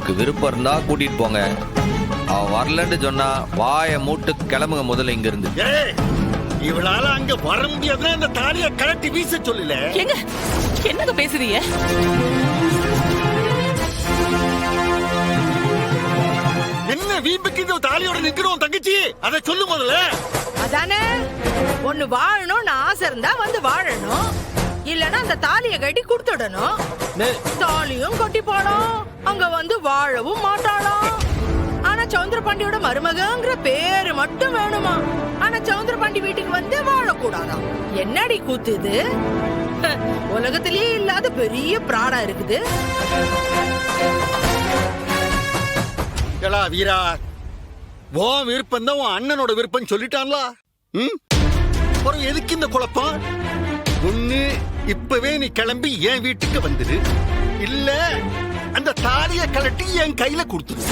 உங்களுக்கு விருப்பம் இருந்தா கூட்டிட்டு போங்க. அவ வரலன்னு சொன்னா வாய மூட்டு கிளம்புங்க முதல்ல இங்க இருந்து. இவளால அங்க வர முடியாதுன்னா அந்த தாலியை கழட்டி வீச சொல்லல. எங்க என்னங்க பேசுறீங்க? என்ன வீம்புக்கு இந்த தாலியோட நிக்கிறோம் தங்கச்சி, அதை சொல்லு முதல்ல. அதானே, ஒண்ணு வாழணும்னு ஆசை இருந்தா வந்து வாழணும், இல்லன்னா அந்த தாலியை கட்டி கொடுத்துடணும். தாலியும் கட்டி போடும், அங்க வந்து வாழவும் மாட்டாளாம். ஆனா சௌந்தரபாண்டியோட மருமகங்கிற பேரு மட்டும் வேணுமா? ஆனா சௌந்தரபாண்டி வீட்டுக்கு வந்து வாழக்கூடாதாம். என்னடி கூத்துது? உலகத்திலேயே இல்லாத பெரிய பிராடா இருக்குது. வீரா, உன் விருப்பம் தான் உன் அண்ணனோட விருப்பம் சொல்லிட்டான்ல. அப்புறம் எதுக்கு இந்த குழப்பம்? ஒண்ணு இப்பவே நீ கிளம்பி என் வீட்டுக்கு வந்துரு, இல்ல அந்த தாலியை கழட்டி என் கையில கொடுத்துரு.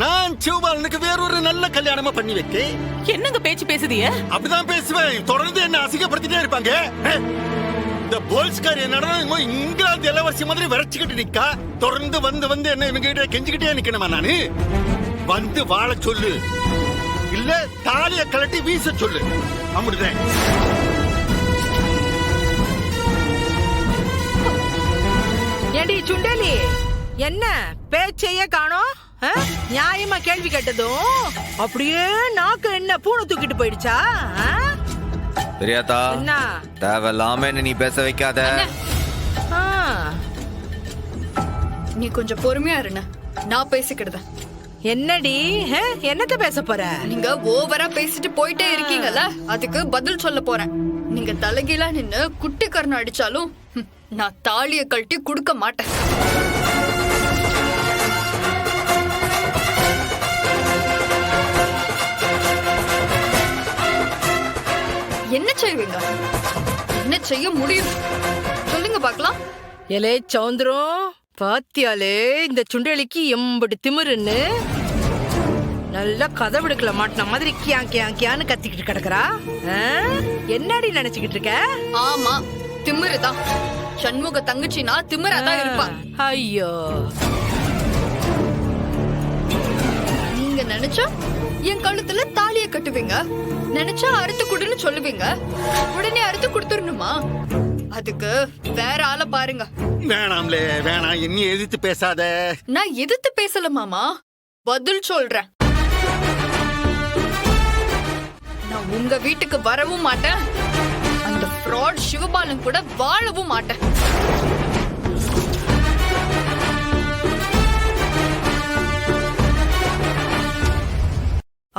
நான் சிவபாலனுக்கு வேறொரு நல்ல கல்யாணமா பண்ணி வைக்க. என்னங்க பேச்சு பேசுதீங்க? அப்படிதான் பேசுவேன். தொடர்ந்து என்ன அசிங்கப்படுத்திட்டே இருப்பாங்க. இந்த போல்ஸ்கார் என்னடா இங்கிலாந்து இளவரசி மாதிரி விரைச்சுக்கிட்டு நிக்கா. தொடர்ந்து வந்து வந்து என்ன இவங்க கிட்ட கெஞ்சிக்கிட்டே நிக்கணுமா? நானு வந்து வாழ சொல்லு, இல்ல தாலிய கழட்டி வீச சொல்லு. அமுடுதேன். ஏண்டி சுண்டலி, என்ன பேச்சையே காணோம்? நியாயமா கேள்வி கேட்டதும் அப்படியே நாக்கு என்ன பூனை தூக்கிட்டு போயிடுச்சா? பெரியாத்தா, என்ன தேவையில்லாம நீ பேச வைக்காத. நீ கொஞ்சம் பொறுமையா இருண்ண, நான் பேசிக்கிடுத. என்னடி, என்னத்த பேச போற? நீங்க ஓவரா பேசிட்டு போயிட்டே இருக்கீங்கல்ல, அதுக்கு பதில் சொல்ல போறேன். நீங்க தலைகீழா நின்னு குட்டி கர்ணம் அடிச்சாலும் நான் தாலிய கழட்டி கொடுக்க மாட்டேன். என்ன செய்வீங்க? என்ன செய்ய முடியும் சொல்லுங்க பாக்கலாம். எலே சௌந்தரம், பாத்தியாலே இந்த சுண்டலிக்கு எம்படி திமிருன்னு. நல்லா கதை விடுக்கல மாட்டின மாதிரி கியான்னு கத்திக்கிட்டு கிடக்குறா. என்னடி நினைச்சுக்கிட்டு இருக்க? ஆமா, திமிருதான். சண்முக தங்கச்சினா திமிராதான் இருப்பா. ஐயோ, நீங்க நினைச்சா என் கழுத்துல தாலிய கட்டுவீங்க, நினைச்சா அறுத்து குடுன்னு சொல்லுவீங்க. உடனே அறுத்து கொடுத்துடணுமா? அதுக்கு வேற ஆளை பாருங்க. வேணாம்லே, வேணாம். என்ன எதிர்த்து பேசாத. நான் எதிர்த்து பேசல மாமா, பதில் சொல்றேன். நான் உங்க வீட்டுக்கு வரவும் மாட்டேன், அந்த ஃப்ராட் சிவபாலன் கூட வாழவும் மாட்டேன்.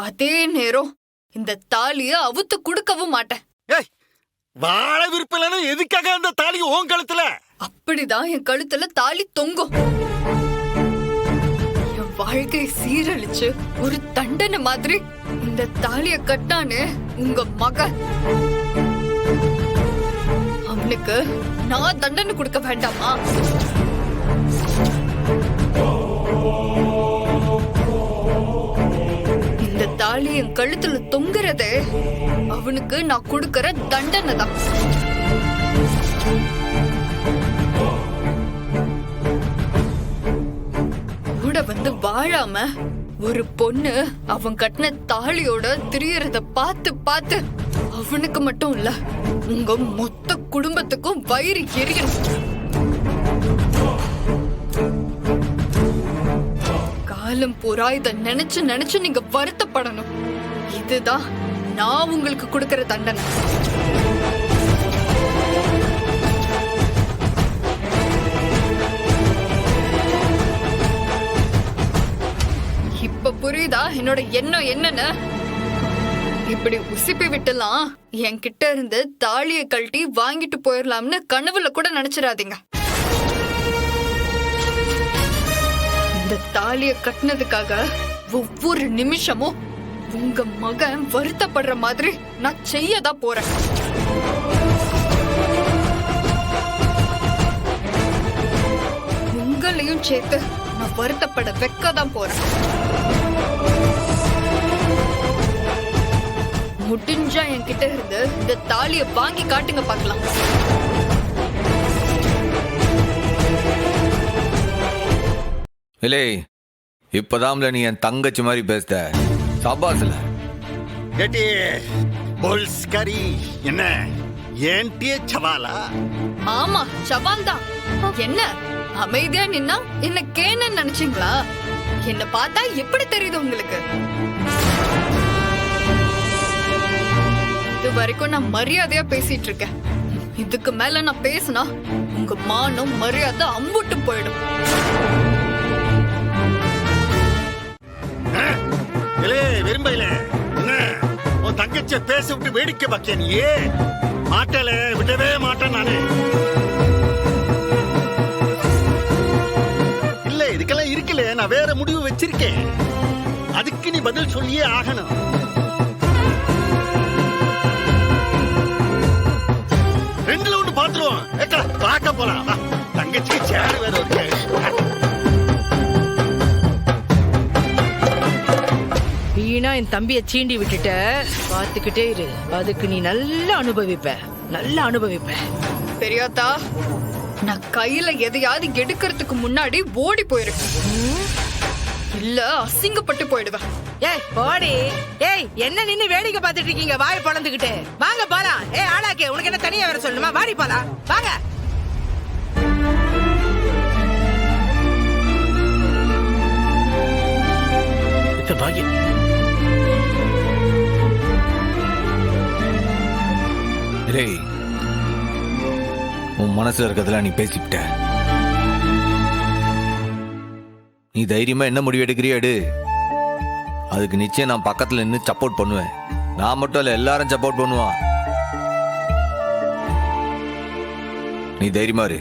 அதே நேரம் இந்த தாலிய அவுத்து கொடுக்கவும் மாட்டேன். வாழ விருப்பம் எதுக்காக அந்த தாலி உன் கழுத்துல? அப்படிதான் என் கழுத்துல தாலி தொங்கும். என் வாழ்க்கை சீரழிச்சு ஒரு தண்டனை மாதிரி இந்த தாலிய கட்டானு உங்க மகன். அவனுக்கு நான் தண்டனை கொடுக்க வேண்டாமா? இந்த தாலி என் கழுத்துல தொங்குறதே அவனுக்கு நான் கொடுக்கற தண்டனை தான். கூட வந்து வாழாம ஒரு பொண்ணு அவன் கட்டின தாலியோட திரியறத பார்த்து பார்த்து அவனுக்கு மட்டும் இல்ல, உங்க மொத்த குடும்பத்துக்கும் வயிறு எரியணும். காலம் பூரா இத நினைச்சு நினைச்சு நீங்க வருத்தப்படணும். இதுதான் நான் உங்களுக்கு கொடுக்கிற தண்டனை. இப்ப புரியுதா என்னோட எண்ணம் என்னன்னு? இப்படி உசிப்பி விட்டுலாம் என்கிட்ட இருந்து தாலியை கழட்டி வாங்கிட்டு போயிடலாம்னு கனவுல கூட நினைச்சிடாதீங்க. இந்த தாலியை கட்டினதுக்காக ஒவ்வொரு நிமிஷமும் உங்க மகன் வருத்தப்படுற மாதிரி நான் செய்யதான் போறேன். உங்களையும் சேர்த்து நான் வருத்தப்பட வைக்கதான் போறேன். முடிஞ்சா என்கிட்ட இருந்து இந்த தாலியை வாங்கி காட்டுங்க பார்க்கலாம். இல்லை இப்பதான்ல நீ என் தங்கச்சி மாதிரி பேசுத. சபாஸ்ல ஏட்டி போல்ஸ்காரி என்ன ஏன்ட்டியே சவாலா? ஆமா சவால் தான். என்ன அமைதியா நின்னா என்ன கேன்னு நினைச்சீங்களா? என்ன பார்த்தா எப்படி தெரியுது உங்களுக்கு? இது வரைக்கும் நான் மரியாதையா பேசிட்டு இருக்கேன். இதுக்கு மேல நான் பேசினா உங்க மானம் மரியாதை அம்புட்டு போயிடும். விரும்பல என்ன உன் தங்கச்சிய பேச விட்டு வேடிக்கை பாக்கிய நீயே? மாட்டல, விடவே மாட்டேன் நானு. இல்ல இதுக்கெல்லாம் இருக்குல்ல, நான் வேற முடிவு வச்சிருக்கேன். அதுக்கு நீ பதில் சொல்லியே ஆகணும். ரெண்டுல ஒண்ணு பாத்துருவோம். பார்க்க போலாம். தங்கச்சிக்கு சேர் வேற இருக்கு. வீணா என் தம்பிய சீண்டி விட்டுட்ட, பாத்துக்கிட்டே இரு. அதுக்கு நீ நல்லா அனுபவிப்ப. பெரியாத்தா, நான் கையில எதையாவது எடுக்கிறதுக்கு முன்னாடி ஓடி போயிருக்கேன். இல்ல அசிங்கப்பட்டு போயிடுவேன். ஏய் போடி. ஏய் என்ன நின்னு வேடிக்கை பார்த்துட்டு இருக்கீங்க வாய் பொளந்துக்கிட்டு? வாங்க போலாம். ஏய் ஆளாக்கே, உனக்கு என்ன தனியா வர சொல்லணுமா? வாடி போலாம், வாங்க. பாக்கியம் இல்லை உன் மனசுல இருக்கிறதுல நீ பேசிவிட்ட. நீ தைரியமா என்ன முடிவு எடுக்கிறியோ எடு. அதுக்கு நிச்சயம் நான் பக்கத்துல நின்று சப்போர்ட் பண்ணுவேன். நான் மட்டும் இல்ல, எல்லாரும் சப்போர்ட் பண்ணுவான். நீ தைரியமா இரு.